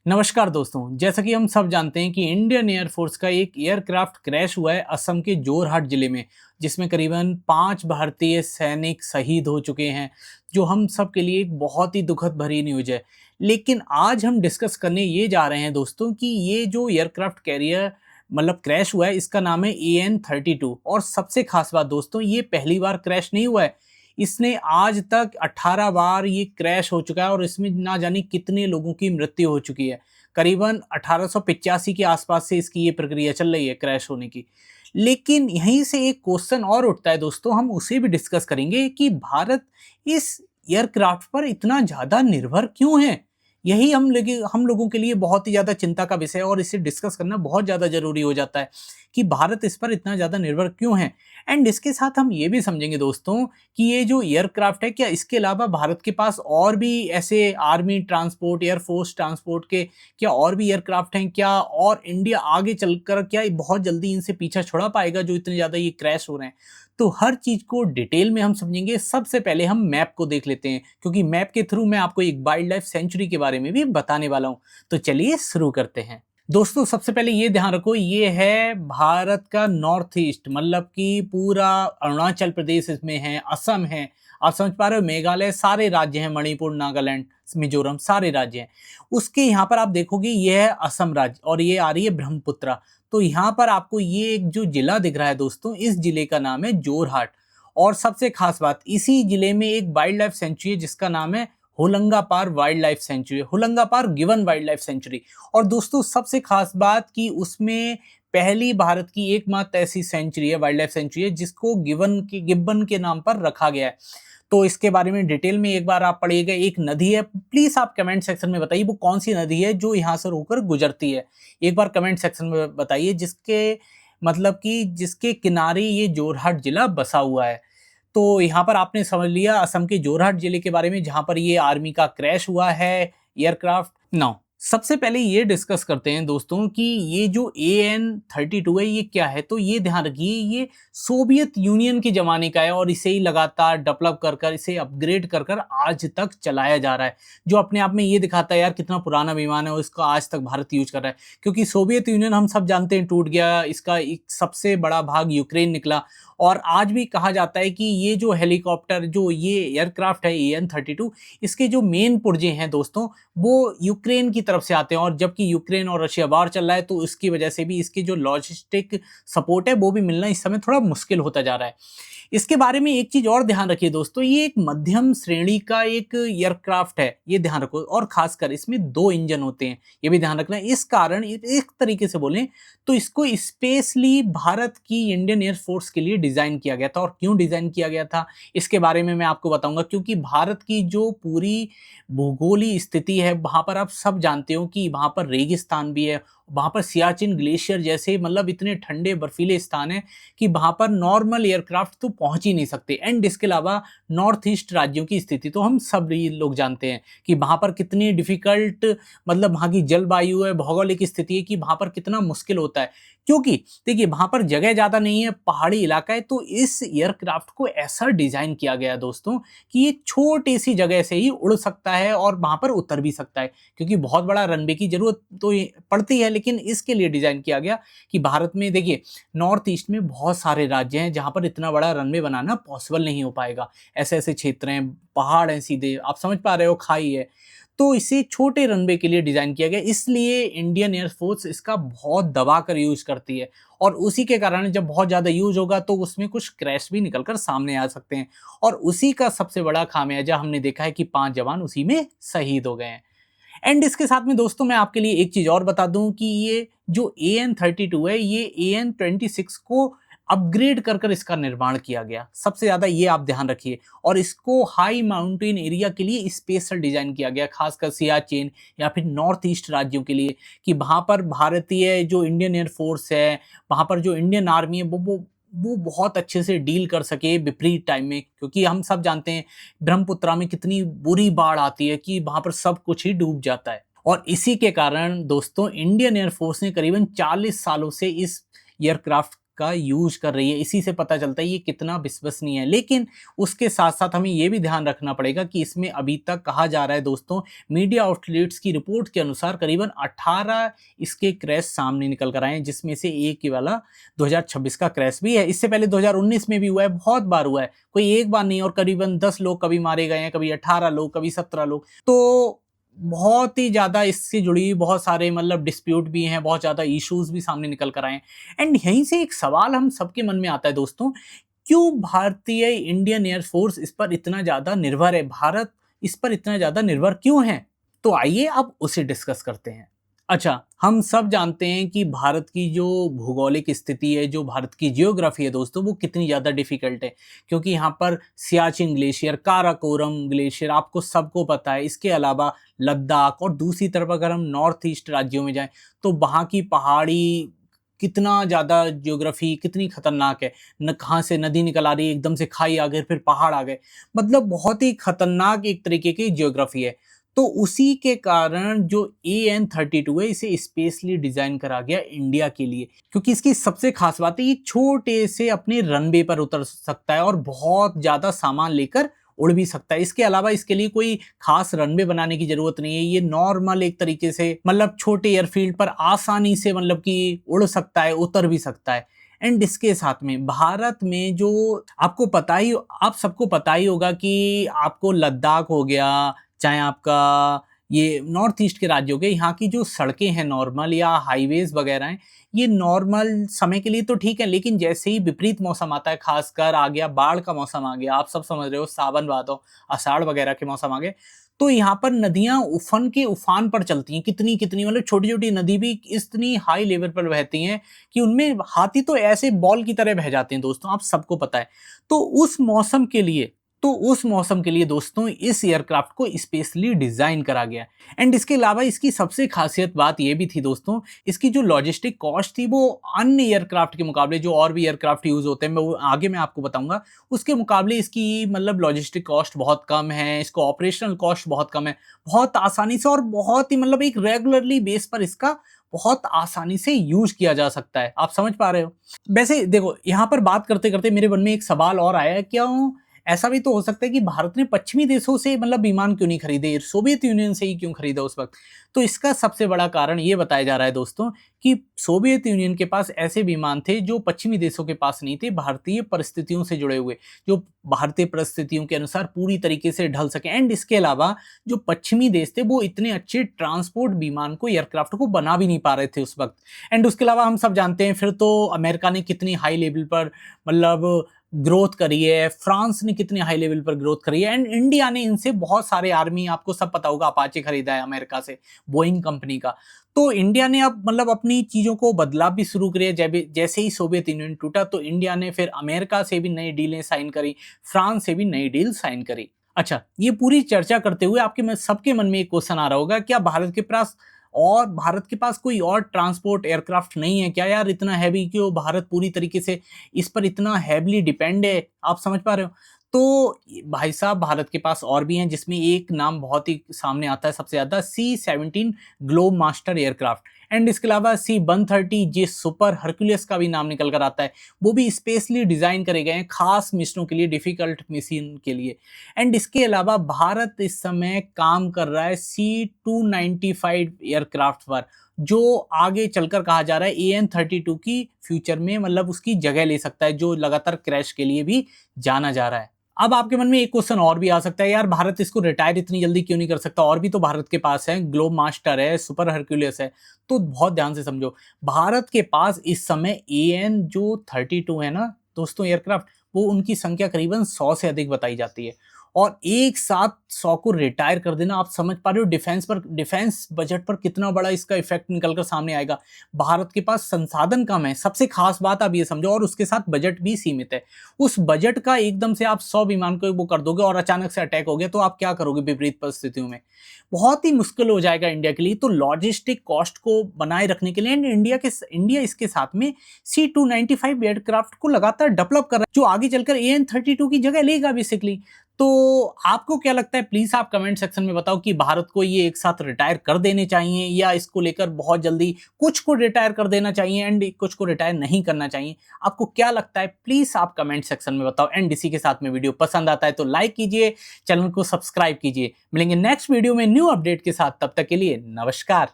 नमस्कार दोस्तों, जैसा कि हम सब जानते हैं कि इंडियन एयरफोर्स का एक एयरक्राफ्ट क्रैश हुआ है असम के जोरहाट जिले में, जिसमें करीबन 5 भारतीय सैनिक शहीद हो चुके हैं, जो हम सब के लिए एक बहुत ही दुखद भरी न्यूज़ है। लेकिन आज हम डिस्कस करने ये जा रहे हैं दोस्तों कि ये जो एयरक्राफ्ट कैरियर क्रैश हुआ है, इसका नाम है AN-32 और सबसे खास बात दोस्तों, ये पहली बार क्रैश नहीं हुआ है। इसने आज तक 18 बार ये क्रैश हो चुका है और इसमें ना जाने कितने लोगों की मृत्यु हो चुकी है। करीबन 1885 के आसपास से इसकी ये प्रक्रिया चल रही है क्रैश होने की। लेकिन यहीं से एक क्वेश्चन और उठता है दोस्तों, हम उसे भी डिस्कस करेंगे कि भारत इस एयरक्राफ्ट पर इतना ज़्यादा निर्भर क्यों है? यही हम लोगों के लिए बहुत ही ज़्यादा चिंता का विषय है और इसे डिस्कस करना बहुत ज़्यादा ज़रूरी हो जाता है कि भारत इस पर इतना ज़्यादा निर्भर क्यों है? एंड इसके साथ हम ये भी समझेंगे दोस्तों कि ये जो एयरक्राफ्ट है, क्या इसके अलावा भारत के पास और भी ऐसे आर्मी ट्रांसपोर्ट, एयरफोर्स ट्रांसपोर्ट के क्या और भी एयरक्राफ्ट हैं क्या? और इंडिया आगे चलकर क्या बहुत जल्दी इनसे पीछा छुड़ा पाएगा जो इतने ज़्यादा ये क्रैश हो रहे हैं? तो हर चीज़ को डिटेल में हम समझेंगे। सबसे पहले हम मैप को देख लेते हैं, क्योंकि मैप के थ्रू मैं आपको एक वाइल्ड लाइफ सेंचुरी के बारे में भी बताने वाला हूँ। तो चलिए शुरू करते हैं। दोस्तों सबसे पहले ये ध्यान रखो, ये है भारत का नॉर्थ ईस्ट, मतलब कि पूरा अरुणाचल प्रदेश इसमें है, असम है, आप समझ पा रहे हो, मेघालय, सारे राज्य हैं, मणिपुर, नागालैंड, मिजोरम, सारे राज्य हैं। उसके यहाँ पर आप देखोगे ये है असम राज्य और ये आ रही है ब्रह्मपुत्रा। तो यहाँ पर आपको ये एक जो जिला दिख रहा है दोस्तों, इस जिले का नाम है जोरहाट। और सबसे खास बात, इसी जिले में एक वाइल्ड लाइफ सेंचुरी है जिसका नाम है Hollongapar wildlife sanctuary, Hollongapar गिवन वाइल्ड लाइफ सेंचुरी। और दोस्तों सबसे खास बात कि उसमें पहली भारत की एकमात्र ऐसी सेंचुरी है, वाइल्ड लाइफ सेंचुरी है, जिसको गिब्बन के नाम पर रखा गया है। तो इसके बारे में डिटेल में एक बार आप पढ़िएगा। एक नदी है, प्लीज आप कमेंट सेक्शन में बताइए वो कौन सी नदी है जो यहाँ से होकर गुजरती है। एक बार कमेंट सेक्शन में बताइए, जिसके किनारे ये जोरहाट जिला बसा हुआ है। तो यहाँ पर आपने समझ लिया असम के जोरहाट जिले के बारे में, जहाँ पर ये आर्मी का क्रैश हुआ है एयरक्राफ्ट। नाउ सबसे पहले ये डिस्कस करते हैं दोस्तों कि ये जो AN-32 है ये क्या है। तो ये ध्यान रखिए, ये सोवियत यूनियन के ज़माने का है और इसे ही लगातार डेवलप कर कर, इसे अपग्रेड कर कर आज तक चलाया जा रहा है, जो अपने आप में ये दिखाता है यार कितना पुराना विमान है और इसका आज तक भारत यूज कर रहा है। क्योंकि सोवियत यूनियन हम सब जानते हैं टूट गया, इसका एक सबसे बड़ा भाग यूक्रेन निकला। और आज भी कहा जाता है कि ये जो हेलीकॉप्टर, जो ये एयरक्राफ्ट है AN-32, इसके जो मेन पुर्जे हैं दोस्तों, वो यूक्रेन की तरफ से आते हैं। और जबकि यूक्रेन और रशिया वार चल रहा है, तो इसकी वजह से भी इसकी जो लॉजिस्टिक सपोर्ट है वो भी मिलना इस समय थोड़ा मुश्किल होता जा रहा है। इसके बारे में एक चीज़ और ध्यान रखिए दोस्तों, ये एक मध्यम श्रेणी का एक एयरक्राफ्ट है, ये ध्यान रखो। और खासकर इसमें 2 इंजन होते हैं, ये भी ध्यान रखना। इस कारण एक तरीके से बोलें तो इसको स्पेशली भारत की इंडियन एयरफोर्स के लिए डिज़ाइन किया गया था। और क्यों डिज़ाइन किया गया था इसके बारे में मैं आपको बताऊंगा। क्योंकि भारत की जो पूरी भूगोलीय स्थिति है, वहाँ पर आप सब जानते हो कि वहाँ पर रेगिस्तान भी है, वहाँ पर सियाचिन ग्लेशियर जैसे इतने ठंडे बर्फीले स्थान है कि वहाँ पर नॉर्मल एयरक्राफ्ट तो पहुँच ही नहीं सकते। एंड इसके अलावा नॉर्थ ईस्ट राज्यों की स्थिति तो हम सब लोग जानते हैं कि वहाँ पर कितनी डिफ़िकल्ट, वहाँ की जलवायु है, भौगोलिक स्थिति है कि वहाँ पर कितना मुश्किल होता है। क्योंकि देखिए वहाँ पर जगह ज़्यादा नहीं है, पहाड़ी इलाका है। तो इस एयरक्राफ्ट को ऐसा डिज़ाइन किया गया है दोस्तों कि ये छोटी सी जगह से ही उड़ सकता है और वहाँ पर उतर भी सकता है। क्योंकि बहुत बड़ा रनवे की ज़रूरत तो पड़ती है, लेकिन इसके लिए डिज़ाइन किया गया कि भारत में देखिए नॉर्थ ईस्ट में बहुत सारे राज्य हैं जहाँ पर इतना बड़ा रनवे बनाना पॉसिबल नहीं हो पाएगा। ऐसे ऐसे क्षेत्र हैं, पहाड़ हैं सीधे, आप समझ पा रहे हो, खाई है। तो इसे छोटे रनवे के लिए डिज़ाइन किया गया, इसलिए इंडियन एयरफोर्स इसका बहुत दबा कर यूज़ करती है। और उसी के कारण जब बहुत ज़्यादा यूज़ होगा तो उसमें कुछ क्रैश भी निकल कर सामने आ सकते हैं। और उसी का सबसे बड़ा खामियाजा हमने देखा है कि 5 जवान उसी में शहीद हो गए हैं। एंड इसके साथ में दोस्तों मैं आपके लिए एक चीज़ और बता दूं कि ये जो AN-32 है, ये AN-26 को अपग्रेड कर कर इसका निर्माण किया गया। सबसे ज़्यादा ये आप ध्यान रखिए। और इसको हाई माउंटेन एरिया के लिए स्पेशल डिज़ाइन किया गया, खासकर सियाचिन या फिर नॉर्थ ईस्ट राज्यों के लिए, कि वहाँ पर भारतीय जो इंडियन एयरफोर्स है, वहाँ पर जो इंडियन आर्मी है, वो बहुत अच्छे से डील कर सके विपरीत टाइम में। क्योंकि हम सब जानते हैं ब्रह्मपुत्रा में कितनी बुरी बाढ़ आती है कि वहाँ पर सब कुछ ही डूब जाता है। और इसी के कारण दोस्तों इंडियन एयरफोर्स ने करीबन 40 सालों से इस एयरक्राफ्ट का यूज कर रही है। इसी से पता चलता है ये कितना विश्वसनीय है। लेकिन उसके साथ साथ हमें ये भी ध्यान रखना पड़ेगा कि इसमें अभी तक कहा जा रहा है दोस्तों, मीडिया आउटलेट्स की रिपोर्ट के अनुसार करीबन 18 इसके क्रैश सामने निकल कर आए हैं, जिसमें से एक ही वाला 2026 का क्रैश भी है। इससे पहले 2019 में भी हुआ है, बहुत बार हुआ है, कोई एक बार नहीं। और करीबन 10 लोग कभी मारे गए हैं, कभी 18 लोग, कभी 17 लोग। तो बहुत ही ज़्यादा इससे जुड़ी बहुत सारे मतलब डिस्प्यूट भी हैं, बहुत ज़्यादा इश्यूज भी सामने निकल कर आए हैं। एंड यहीं से एक सवाल हम सबके मन में आता है दोस्तों, क्यों भारतीय इंडियन एयरफोर्स इस पर इतना ज़्यादा निर्भर है? भारत इस पर इतना ज़्यादा निर्भर क्यों है? तो आइए अब उसे डिस्कस करते हैं। अच्छा, हम सब जानते हैं कि भारत की जो भौगोलिक स्थिति है, जो भारत की जियोग्राफी है दोस्तों, वो कितनी ज़्यादा डिफ़िकल्ट है। क्योंकि यहाँ पर सियाचिन ग्लेशियर, काराकोरम ग्लेशियर आपको सबको पता है। इसके अलावा लद्दाख, और दूसरी तरफ अगर हम नॉर्थ ईस्ट राज्यों में जाएँ, तो वहाँ की पहाड़ी कितना ज़्यादा जियोग्राफी कितनी खतरनाक है। न कहाँ से नदी निकल आ रही है, एकदम से खाई आ गई, फिर पहाड़ आ गए। मतलब बहुत ही खतरनाक एक तरीके की जियोग्राफी है। तो उसी के कारण जो AN-32 है, इसे स्पेशली डिजाइन करा गया इंडिया के लिए। क्योंकि इसकी सबसे खास बात है, ये छोटे से अपने रनवे पर उतर सकता है और बहुत ज्यादा सामान लेकर उड़ भी सकता है। इसके अलावा इसके लिए कोई खास रनवे बनाने की जरूरत नहीं है। ये नॉर्मल एक तरीके से मतलब छोटे एयरफील्ड पर आसानी से मतलब कि उड़ सकता है, उतर भी सकता है। एंड इसके साथ में भारत में जो आप सबको पता ही होगा कि आपको लद्दाख हो गया, चाहे आपका ये नॉर्थ ईस्ट के राज्य हो गए, यहाँ की जो सड़कें हैं नॉर्मल या हाईवेज वगैरह हैं, ये नॉर्मल समय के लिए तो ठीक है। लेकिन जैसे ही विपरीत मौसम आता है, खासकर आ गया बाढ़ का मौसम आ गया, आप सब समझ रहे हो, सावन भादौ आषाढ़ वगैरह के मौसम आ गए, तो यहाँ पर नदियां उफन के उफान पर चलती हैं। कितनी कितनी मतलब छोटी छोटी नदी भी इतनी हाई लेवल पर बहती हैं कि उनमें हाथी तो ऐसे बॉल की तरह बह जाते हैं दोस्तों, आप सबको पता है। तो उस मौसम के लिए दोस्तों इस एयरक्राफ्ट को स्पेशली डिजाइन करा गया। एंड इसके अलावा इसकी सबसे खासियत बात यह भी थी दोस्तों, इसकी जो लॉजिस्टिक कॉस्ट थी वो अन्य एयरक्राफ्ट के मुकाबले, जो और भी एयरक्राफ्ट यूज होते हैं, मैं आपको बताऊंगा, उसके मुकाबले इसकी मतलब लॉजिस्टिक कॉस्ट बहुत कम है, इसको ऑपरेशनल कॉस्ट बहुत कम है। बहुत आसानी से और बहुत ही मतलब एक रेगुलरली बेस पर इसका बहुत आसानी से यूज किया जा सकता है। आप समझ पा रहे हो? वैसे देखो, यहाँ पर बात करते करते मेरे मन में एक सवाल और आया, क्यों ऐसा भी तो हो सकता है कि भारत ने पश्चिमी देशों से मतलब विमान क्यों नहीं खरीदे, सोवियत यूनियन से ही क्यों खरीदा उस वक्त? तो इसका सबसे बड़ा कारण ये बताया जा रहा है दोस्तों कि सोवियत यूनियन के पास ऐसे विमान थे जो पश्चिमी देशों के पास नहीं थे, भारतीय परिस्थितियों से जुड़े हुए, जो भारतीय परिस्थितियों के अनुसार पूरी तरीके से ढल सके। एंड इसके अलावा जो पश्चिमी देश थे वो इतने अच्छे ट्रांसपोर्ट विमान को, एयरक्राफ्ट को बना भी नहीं पा रहे थे उस वक्त। एंड उसके अलावा हम सब जानते हैं फिर तो अमेरिका ने कितनी हाई लेवल पर मतलब ग्रोथ करी है, फ्रांस ने कितनी हाई लेवल पर ग्रोथ करी है, एंड इंडिया ने इनसे बहुत सारे आर्मी, आपको सब पता होगा, अपाचे खरीदा है अमेरिका से, बोइंग कंपनी का। तो इंडिया ने अब मतलब अपनी चीजों को बदलाव भी शुरू करी है। जैसे ही सोवियत यूनियन टूटा तो इंडिया ने फिर अमेरिका से भी नई डीलें साइन करी, फ्रांस से भी नई डील साइन करी। अच्छा, ये पूरी चर्चा करते हुए सबके मन में एक क्वेश्चन आ रहा होगा, क्या भारत के पास कोई और ट्रांसपोर्ट एयरक्राफ्ट नहीं है क्या यार, इतना हैवी क्यों? भारत पूरी तरीके से इस पर इतना हैवीली डिपेंड है, आप समझ पा रहे हो? तो भाई साहब, भारत के पास और भी हैं, जिसमें एक नाम बहुत ही सामने आता है सबसे ज्यादा, C-17 globe master aircraft. And इसके अलावा C-130J सुपर हरक्यूलियस का भी नाम निकल कर आता है। वो भी स्पेशली डिजाइन करे गए हैं खास मिशनों के लिए, डिफिकल्ट मिशन के लिए। एंड इसके अलावा भारत इस समय काम कर रहा है C-295 एयरक्राफ्ट पर, जो आगे चलकर कहा जा रहा है AN-32 की फ्यूचर में मतलब उसकी जगह ले सकता है, जो लगातार क्रैश के लिए भी जाना जा रहा है। अब आपके मन में एक क्वेश्चन और भी आ सकता है, यार भारत इसको रिटायर इतनी जल्दी क्यों नहीं कर सकता? और भी तो भारत के पास है, ग्लोब मास्टर है, सुपर हरक्यूलियस है। तो बहुत ध्यान से समझो, भारत के पास इस समय AN-32 है ना दोस्तों एयरक्राफ्ट, वो उनकी संख्या करीबन 100 से अधिक बताई जाती है। और एक साथ 100 को रिटायर कर देना, आप समझ पा रहे हो डिफेंस बजट पर कितना बड़ा इसका इफेक्ट निकलकर सामने आएगा। भारत के पास संसाधन कम है, सबसे खास बात आप ये समझो, और उसके साथ बजट भी सीमित है। उस बजट का एकदम से आप 100 विमान को वो कर दोगे और अचानक से अटैक हो गया, तो आप क्या करोगे विपरीत परिस्थितियों में? बहुत ही मुश्किल हो जाएगा इंडिया के लिए। तो लॉजिस्टिक कॉस्ट को बनाए रखने के लिए इंडिया इसके साथ में C-295 एयरक्राफ्ट को लगातार डेवलप कर रहा है, जो आगे चलकर AN-32 की जगह लेगा बेसिकली। तो आपको क्या लगता है, प्लीज आप कमेंट सेक्शन में बताओ कि भारत को ये एक साथ रिटायर कर देने चाहिए या इसको लेकर बहुत जल्दी कुछ को रिटायर कर देना चाहिए एंड कुछ को रिटायर नहीं करना चाहिए। आपको क्या लगता है, प्लीज आप कमेंट सेक्शन में बताओ। एंड इसी के साथ में वीडियो पसंद आता है तो लाइक कीजिए, चैनल को सब्सक्राइब कीजिए। मिलेंगे नेक्स्ट वीडियो में न्यू अपडेट के साथ, तब तक के लिए नमस्कार।